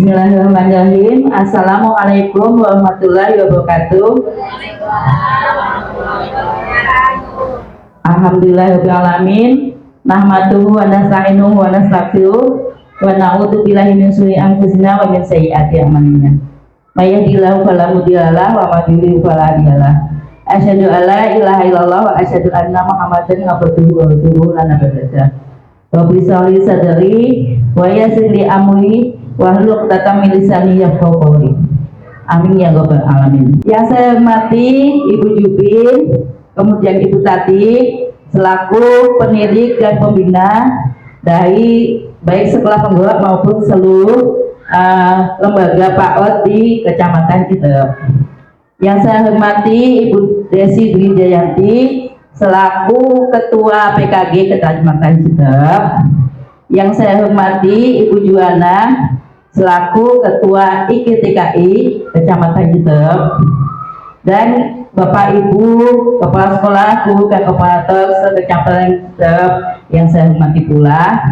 Bismillahirrahmanirrahim. Assalamualaikum warahmatullahi wabarakatuh. Alhamdulillahirabbil alamin. Nahmaduhu wa nasta'inuhu wa nastaghfiruh wa na'udzu billahi min syururi anfusina wa min sayyiati a'malina. May yahdihillahu fala mudilla lahu wa may yudlil fala hadiya lahu. Asyhadu an la ilaha illallah wa asyhadu anna Muhammadan abduhu wa rasuluhu la nabiyya. Rabbi sholli sadri wa yassir li amri wahlul 'uqdatam min lisani yafqahu qawli. Amin ya rabbal alamin. Yang saya hormati Ibu Jubin, kemudian Ibu Tati selaku pendidik dan pembina dari baik sekolah penggerak maupun seluruh lembaga PAUD di Kecamatan Citep. Yang saya hormati Ibu Desi Dwi Jayanti selaku Ketua PKG Kecamatan Citep. Yang saya hormati Ibu Juwana selaku Ketua IKTKI Kecamatan Citep, dan Bapak Ibu Kepala Sekolah, Guru dan Operator Kecamatan Citep yang saya hormati pula.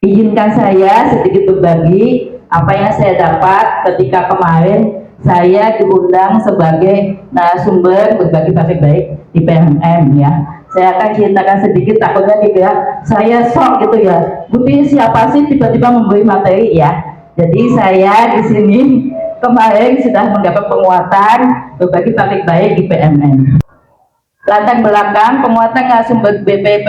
Izinkan saya sedikit berbagi apa yang saya dapat ketika kemarin saya diundang sebagai narasumber berbagi praktik baik di PMM ya. Saya akan ceritakan sedikit, takutnya dikira saya shock gitu ya. Bukti siapa sih tiba-tiba memberi materi ya. Jadi saya di sini kemarin sudah mendapat penguatan berbagi praktik baik di PMM. Latar belakang penguatan narasumber BPP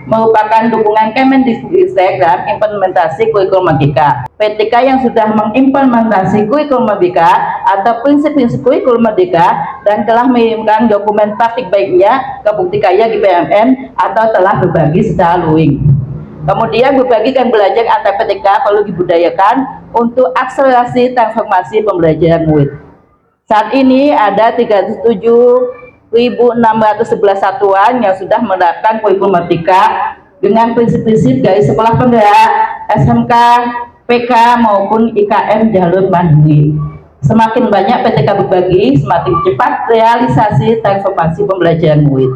merupakan dukungan Kemendikbudristek dalam implementasi kurikulum Merdeka. PTK yang sudah mengimplementasi kurikulum Merdeka atau prinsip-prinsip kurikulum Merdeka dan telah mengirimkan dokumen praktik baiknya ke Bukti Kaya di PMM atau telah berbagi secara luring. Kemudian berbagi dan belajar antar PTK perlu dibudayakan untuk akselerasi transformasi pembelajaran murid. Saat ini ada 37.611 satuan yang sudah menerapkan kurikulum Merdeka dengan prinsip-prinsip dari sekolah penggerak, SMK, PK maupun IKM jalur mandiri. Semakin banyak PTK berbagi, semakin cepat realisasi transformasi pembelajaran murid.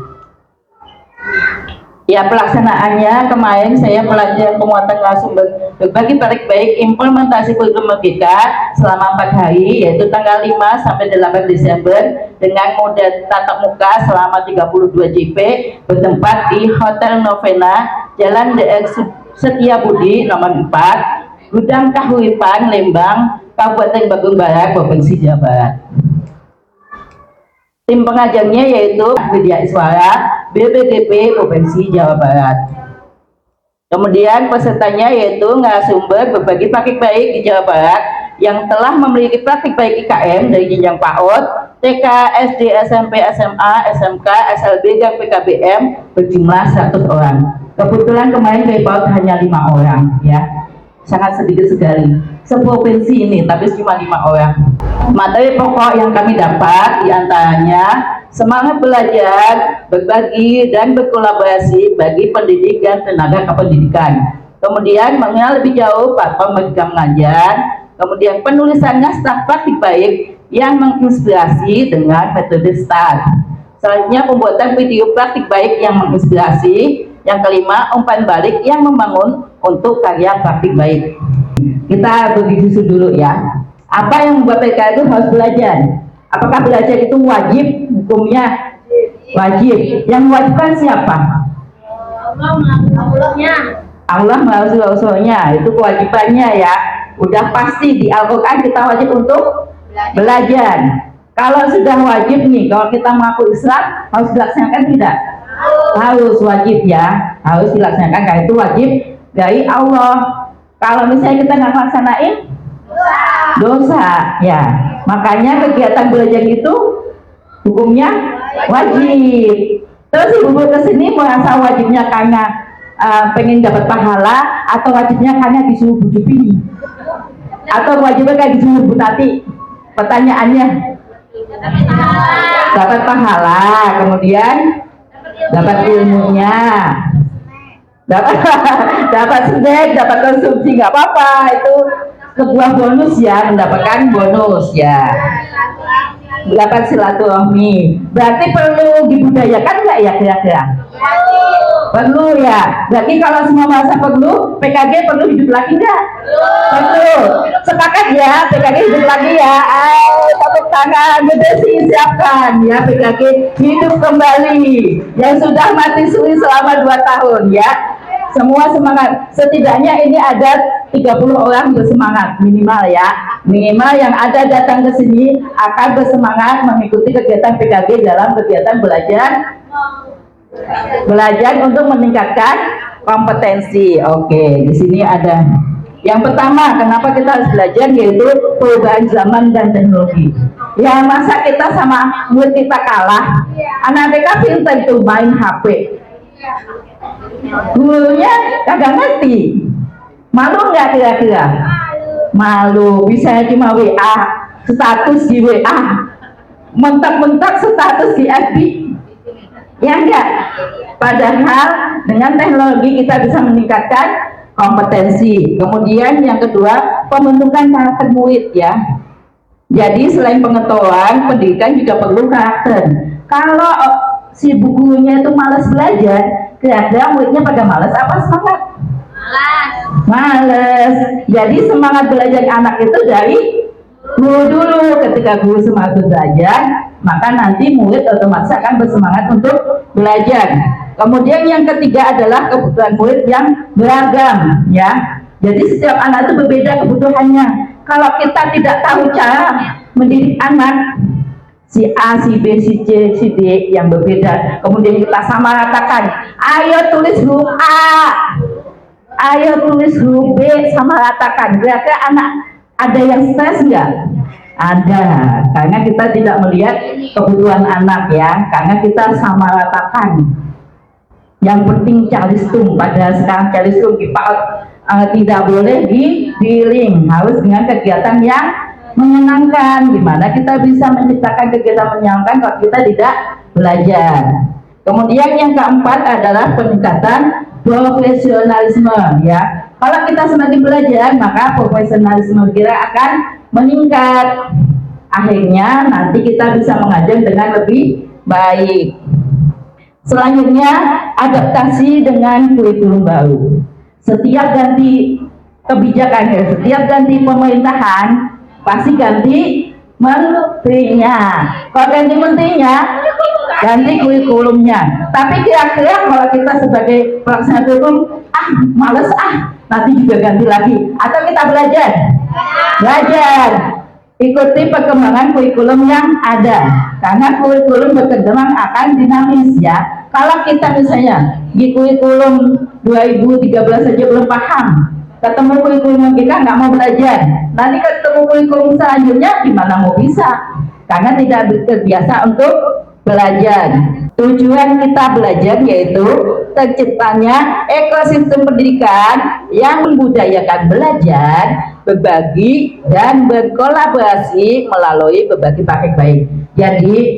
Ya, pelaksanaannya kemarin saya belajar penguatan langsung berbagi praktik baik implementasi kurikulum Merdeka selama 4 hari, yaitu tanggal 5 sampai 8 Desember dengan mode tatap muka selama 32 JP bertempat di Hotel Novena, Jalan DR Setiabudi nomor 4, Gudang Kahuripan, Lembang, Kabupaten Bandung Barat, Provinsi Jawa Barat. Tim pengajarnya yaitu Widya Iswara, BPDP Provinsi Jawa Barat. Kemudian pesertanya yaitu narasumber berbagi praktik baik di Jawa Barat yang telah memiliki praktik baik IKM dari jenjang PAUD, TK, SD, SMP, SMA, SMK, SLB, dan PKBM berjumlah 100 orang. Kebetulan kemarin dari PAUD hanya 5 orang ya. Sangat sedikit sekali seprovinsi ini, tapi cuma 5 orang. Materi pokok yang kami dapat diantaranya semangat belajar, berbagi, dan berkolaborasi bagi pendidik dan tenaga kependidikan. Kemudian mengenal lebih jauh platform Merdeka Mengajar. Kemudian penulisan naskah praktik baik yang menginspirasi dengan metode STAR. Selanjutnya pembuatan video praktik baik yang menginspirasi. Yang kelima, umpan balik yang membangun untuk karya praktik baik. Kita berdiskusi dulu ya. Apa yang membuat mereka itu harus belajar? Apakah belajar itu wajib? Hukumnya wajib. Yang mewajibkan siapa? Allah melalui Rasulnya. Itu kewajibannya ya. Udah pasti di Al-Quran kita wajib untuk belajar. Kalau sudah wajib nih, kalau kita mengaku Islam harus dilaksanakan tidak? Harus, wajib ya, harus dilaksanakan karena itu wajib dari Allah. Kalau misalnya kita nggak laksanain dosa ya. Makanya kegiatan belajar itu hukumnya wajib. Terus ibu kesini merasa wajibnya karena pengen dapat pahala atau wajibnya karena disuruh Bu Jubi atau wajibnya kayak disuruh Bu Tati? Pertanyaannya dapat pahala, kemudian dapat ilmunya, dapat snack, dapat konsumsi, nggak apa-apa, itu sebuah bonus ya, mendapatkan bonus ya, dapat silaturahmi. Berarti perlu dibudayakan nggak ya kira-kira? Perlu ya. Berarti kalau semua merasa perlu, PKG perlu hidup lagi nggak? Perlu. Sepakat ya, PKG hidup lagi ya. Ayo, tepuk tangan, berdesi, siapkan ya, PKG hidup kembali. Yang sudah mati suri selama 2 tahun ya. Semua semangat. Setidaknya ini ada 30 orang bersemangat minimal ya. Minimal yang ada datang ke sini akan bersemangat mengikuti kegiatan PKG dalam kegiatan belajar untuk meningkatkan kompetensi. Oke, di sini ada yang pertama, kenapa kita harus belajar, yaitu perubahan zaman dan teknologi. Ya, masa kita sama murid kita kalah? Anak TK pintar itu main HP, gurunya kagak ngerti. Malu nggak kira-kira? Malu. Bisa cuma WA, status di WA, mentak-mentak status di FB. Ya enggak? Padahal dengan teknologi kita bisa meningkatkan kompetensi. Kemudian yang kedua, pembentukan karakter murid ya. Jadi selain pengetahuan, pendidikan juga perlu karakter. Kalau si gurunya itu malas belajar, kira-kira muridnya pada malas apa semangat? Males. Jadi semangat belajar anak itu dari guru dulu. Ketika guru semangat belajar, maka nanti murid otomatis akan bersemangat untuk belajar. Kemudian yang ketiga adalah kebutuhan murid yang beragam ya. Jadi setiap anak itu berbeda kebutuhannya. Kalau kita tidak tahu cara mendidik anak, si A, si B, si C, si D yang berbeda, kemudian kita samaratakan, ayo tulis huruf A, ayo tulis huruf B, samaratakan. Kira-kira anak ada yang stres nggak? Ada, karena kita tidak melihat kebutuhan anak ya, karena kita samaratakan. Yang penting calistung, pada sekarang calistung tidak boleh di-link, harus dengan kegiatan yang menyenangkan. Gimana kita bisa menciptakan kegiatan menyenangkan kalau kita tidak belajar? Kemudian yang keempat adalah peningkatan profesionalisme ya. Kalau kita semakin belajar, maka profesionalisme kita akan meningkat. Akhirnya nanti kita bisa mengajar dengan lebih baik. Selanjutnya, adaptasi dengan kurikulum baru. Setiap ganti kebijakan ya, setiap ganti pemerintahan pasti ganti menterinya. Kalau ganti menterinya, ganti kurikulumnya. Tapi kira-kira kalau kita sebagai pelaksana kurikulum, males nanti juga ganti lagi. Atau kita belajar? Belajar. Ikuti perkembangan kurikulum yang ada. Karena kurikulum berkembang akan dinamis ya. Kalau kita misalnya di kurikulum 2013 saja belum paham, ketemu kurikulum kita nggak mau belajar, nanti ketemu kurikulum selanjutnya gimana mau bisa? Karena tidak terbiasa untuk belajar. Tujuan kita belajar yaitu terciptanya ekosistem pendidikan yang membudayakan belajar, berbagi, dan berkolaborasi melalui berbagi praktik baik. Jadi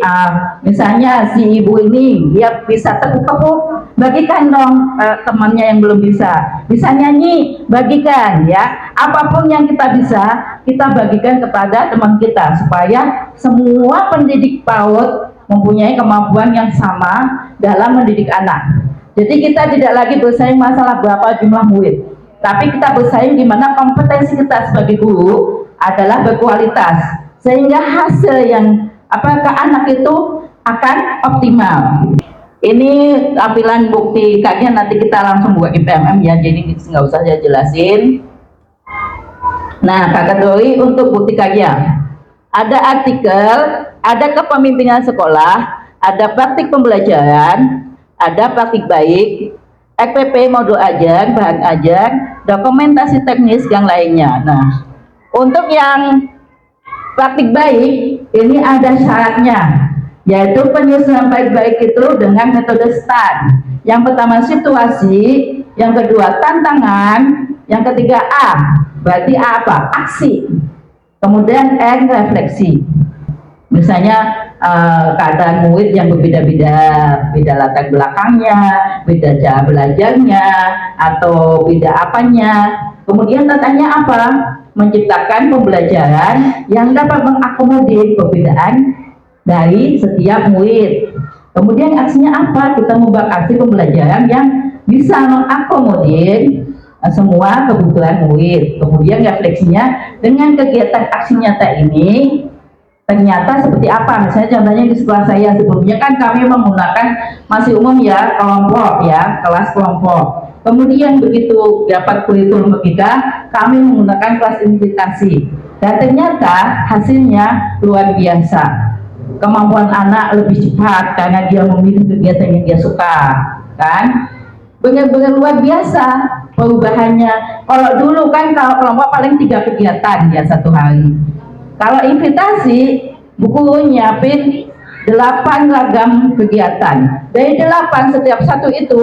misalnya si ibu ini dia bisa tepuk-tepuk, bagikan dong temannya yang belum bisa nyanyi, bagikan ya. Apapun yang kita bisa, kita bagikan kepada teman kita supaya semua pendidik PAUD mempunyai kemampuan yang sama dalam mendidik anak. Jadi kita tidak lagi bersaing masalah berapa jumlah murid, tapi kita bersaing di mana kompetensi kita sebagai guru adalah berkualitas, sehingga hasil yang ke anak itu akan optimal. Ini tampilan bukti kaknya, nanti kita langsung buat IPMM ya, jadi nggak usah saya jelasin. Nah, kategori untuk bukti karya ada artikel, ada kepemimpinan sekolah, ada praktik pembelajaran, ada praktik baik, FPP modul ajar, bahan ajar, dokumentasi teknis yang lainnya. Nah, untuk yang praktik baik ini ada syaratnya, yaitu penyusunan baik-baik itu dengan metode STAR. Yang pertama situasi, yang kedua tantangan, yang ketiga berarti apa? Aksi. Kemudian refleksi. Misalnya keadaan murid yang berbeda-beda, beda latar belakangnya, beda cara belajarnya, atau beda apanya. Kemudian tanya apa? Menciptakan pembelajaran yang dapat mengakomodir perbedaan dari setiap murid. Kemudian aksinya apa? Kita membuat aksi pembelajaran yang bisa mengakomodir semua kebutuhan murid. Kemudian refleksinya dengan kegiatan aksi nyata ini ternyata seperti apa. Misalnya contohnya di sekolah saya sebelumnya kan kami menggunakan masih umum ya, kelompok ya, kelas kelompok. Kemudian begitu dapat kurikulum kita, kami menggunakan kelas invitasi. Dan ternyata hasilnya luar biasa. Kemampuan anak lebih cepat karena dia memilih kegiatan yang dia suka, kan? Benar-benar luar biasa perubahannya. Kalau dulu kan kalau kelompok paling 3 kegiatan ya satu hari. Kalau invitasi, buku nyiapin 8 ragam kegiatan. Dari 8 setiap satu itu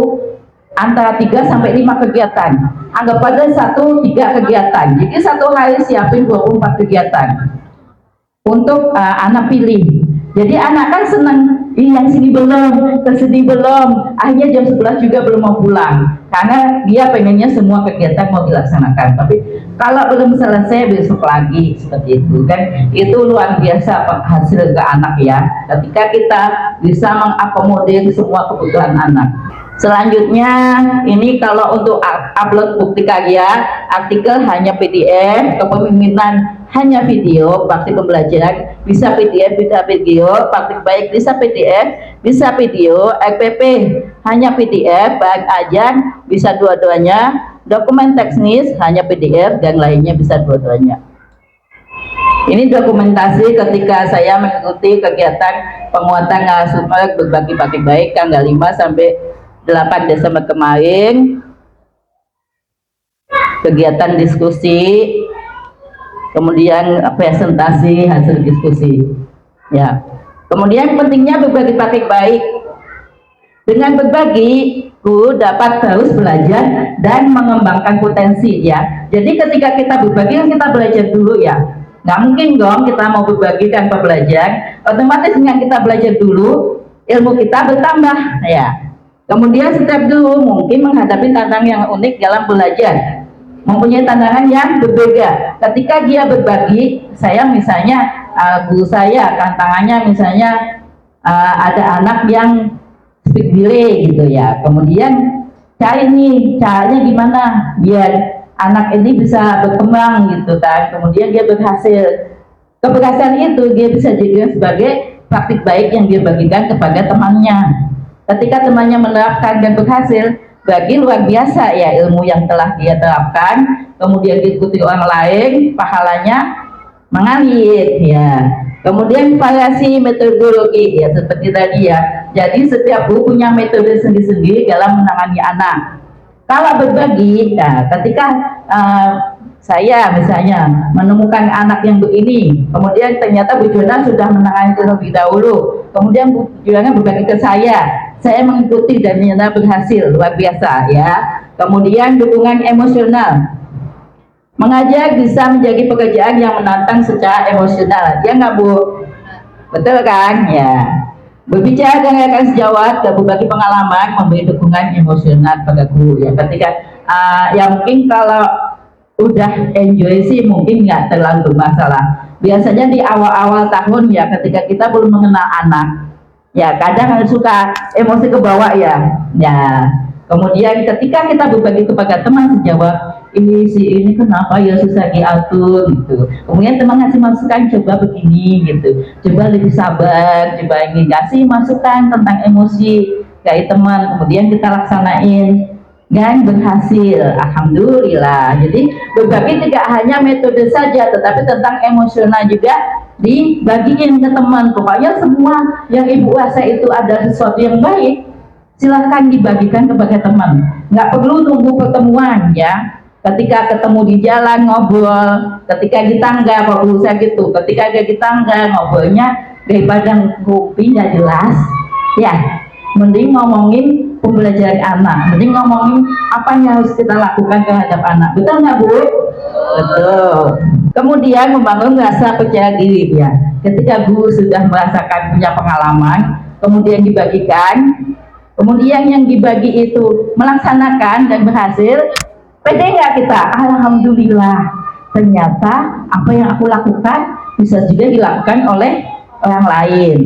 antara 3 sampai 5 kegiatan. Anggap aja 3 kegiatan. Jadi satu hari siapin 24 kegiatan untuk anak pilih. Jadi anak kan senang, yang sini belum, ke sini belum. Akhirnya jam 11 juga belum mau pulang. Karena dia pengennya semua kegiatan mau dilaksanakan. Tapi kalau belum selesai besok lagi, seperti itu kan. Itu luar biasa hasil ke anak ya. Ketika kita bisa mengakomodir semua kebutuhan anak. Selanjutnya ini kalau untuk upload bukti karya, artikel hanya PDF, kepemimpinan hanya video, praktik pembelajaran bisa PDF, bisa video, praktik baik bisa PDF, bisa video, RPP hanya PDF, bahan ajar bisa dua-duanya, dokumen teknis hanya PDF dan lainnya bisa dua-duanya. Ini dokumentasi ketika saya mengikuti kegiatan penguatan narasumber berbagi praktik baik tanggal 5 sampai 8 Desember kemarin, kegiatan diskusi, kemudian presentasi hasil diskusi ya. Kemudian pentingnya berbagi praktik baik. Dengan berbagi, guru dapat terus belajar dan mengembangkan potensi ya. Jadi ketika kita berbagi, kita belajar dulu ya. Nggak mungkin dong kita mau berbagi tanpa belajar. Otomatis dengan kita belajar dulu, ilmu kita bertambah ya. Kemudian setiap guru mungkin menghadapi tantangan yang unik dalam belajar, mempunyai tantangan yang berbeda. Ketika dia berbagi, saya misalnya guru saya tantangannya misalnya ada anak yang speak delay gitu ya. Kemudian cari nih caranya gimana biar anak ini bisa berkembang gitu kan. Kemudian dia berhasil. Keberhasilan itu dia bisa jadikan sebagai praktik baik yang dia bagikan kepada temannya. Ketika temannya menerapkan dan berhasil, bagi luar biasa ya ilmu yang telah dia terapkan, kemudian diikuti orang lain, pahalanya mengalir ya. Kemudian variasi metodologi ya seperti tadi ya. Jadi setiap guru punya metode sendiri-sendiri dalam menangani anak. Kalau berbagi, ya, ketika saya misalnya menemukan anak yang begini, kemudian ternyata Bu Jona sudah menangani terlebih dahulu, kemudian Bu Jona berbagi ke saya mengikuti dan ternyata berhasil, luar biasa ya. Kemudian dukungan emosional, mengajar bisa menjadi pekerjaan yang menantang secara emosional, ya nggak Bu? Betul kan ya. Berbicara dengan rekan sejawat dan berbagi pengalaman memberi dukungan emosional pada guru ya. Ketika ya mungkin kalau udah enjoy sih mungkin nggak terlalu bermasalah. Biasanya di awal-awal tahun ya ketika kita belum mengenal anak ya kadang suka emosi ke bawah ya. Kemudian ketika kita berbagi kepada teman sejawat, ini kenapa ya susah diatur gitu. Kemudian teman ngasih masukan, coba begini gitu, coba lebih sabar, coba ingin kasih masukan tentang emosi kayak teman, kemudian kita laksanain dan berhasil, alhamdulillah. Jadi berbagi tidak hanya metode saja, tetapi tentang emosional juga dibagiin ke teman. Pokoknya semua yang ibu rasa itu ada sesuatu yang baik, silahkan dibagikan kepada teman. Nggak perlu tunggu pertemuan ya. Ketika ketemu di jalan ngobrol, ketika di tangga, kalau saya gitu, ketika ada di tangga ngobrolnya daripada kopi nggak jelas, ya mending ngomongin pembelajaran anak, mending ngomongin apa yang harus kita lakukan terhadap anak. Betul nggak Bu? Betul. Kemudian membangun rasa percaya diri ya. Ketika guru sudah merasakan punya pengalaman, kemudian dibagikan, kemudian yang dibagi itu melaksanakan dan berhasil, pede nggak kita? Alhamdulillah, ternyata apa yang aku lakukan bisa juga dilakukan oleh orang lain.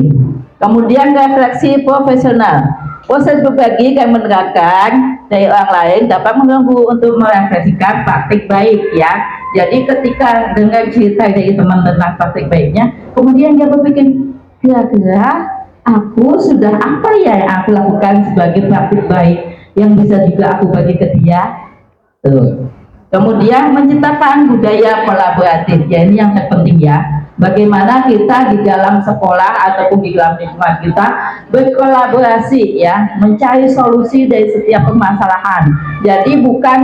Kemudian refleksi profesional. Proses berbagi yang menerangkan dari orang lain dapat mengganggu untuk merefleksikan praktik baik ya. Jadi ketika dengar cerita dari teman tentang praktik baiknya, kemudian dia berpikir, kira-kira aku sudah apa ya yang aku lakukan sebagai praktik baik yang bisa juga aku bagi ke dia. Tuh. Kemudian menciptakan budaya kolaboratif, ya ini yang terpenting ya. Bagaimana kita di dalam sekolah ataupun di dalam lingkungan kita berkolaborasi ya, mencari solusi dari setiap permasalahan. Jadi bukan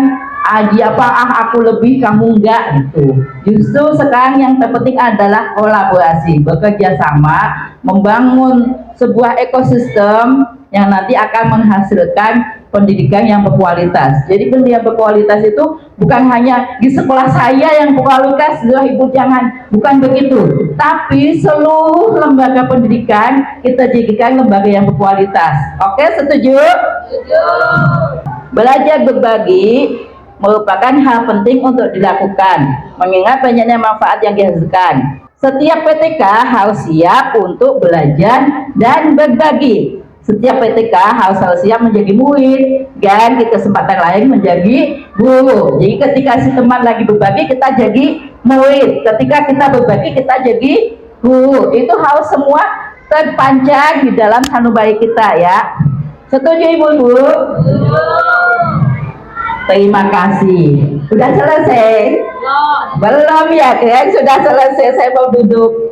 aku lebih kamu enggak gitu. Justru sekarang yang terpenting adalah kolaborasi, bekerja sama, membangun sebuah ekosistem yang nanti akan menghasilkan pendidikan yang berkualitas. Jadi pendidikan berkualitas itu bukan hanya di sekolah saya yang berkualitas, ibu jangan, bukan begitu. Tapi seluruh lembaga pendidikan kita jadikan lembaga yang berkualitas. Oke, setuju? Setuju. Belajar berbagi merupakan hal penting untuk dilakukan, mengingat banyaknya manfaat yang dihasilkan. Setiap PTK harus siap untuk belajar dan berbagi. Setiap PTK harus siap menjadi murid dan di kesempatan lain menjadi guru. Jadi ketika si teman lagi berbagi, kita jadi murid. Ketika kita berbagi, kita jadi guru. Itu harus semua terpancar di dalam sanubari kita ya. Setuju ibu-ibu? Terima kasih. Sudah selesai? Belum ya, kan? Sudah selesai. Saya mau duduk.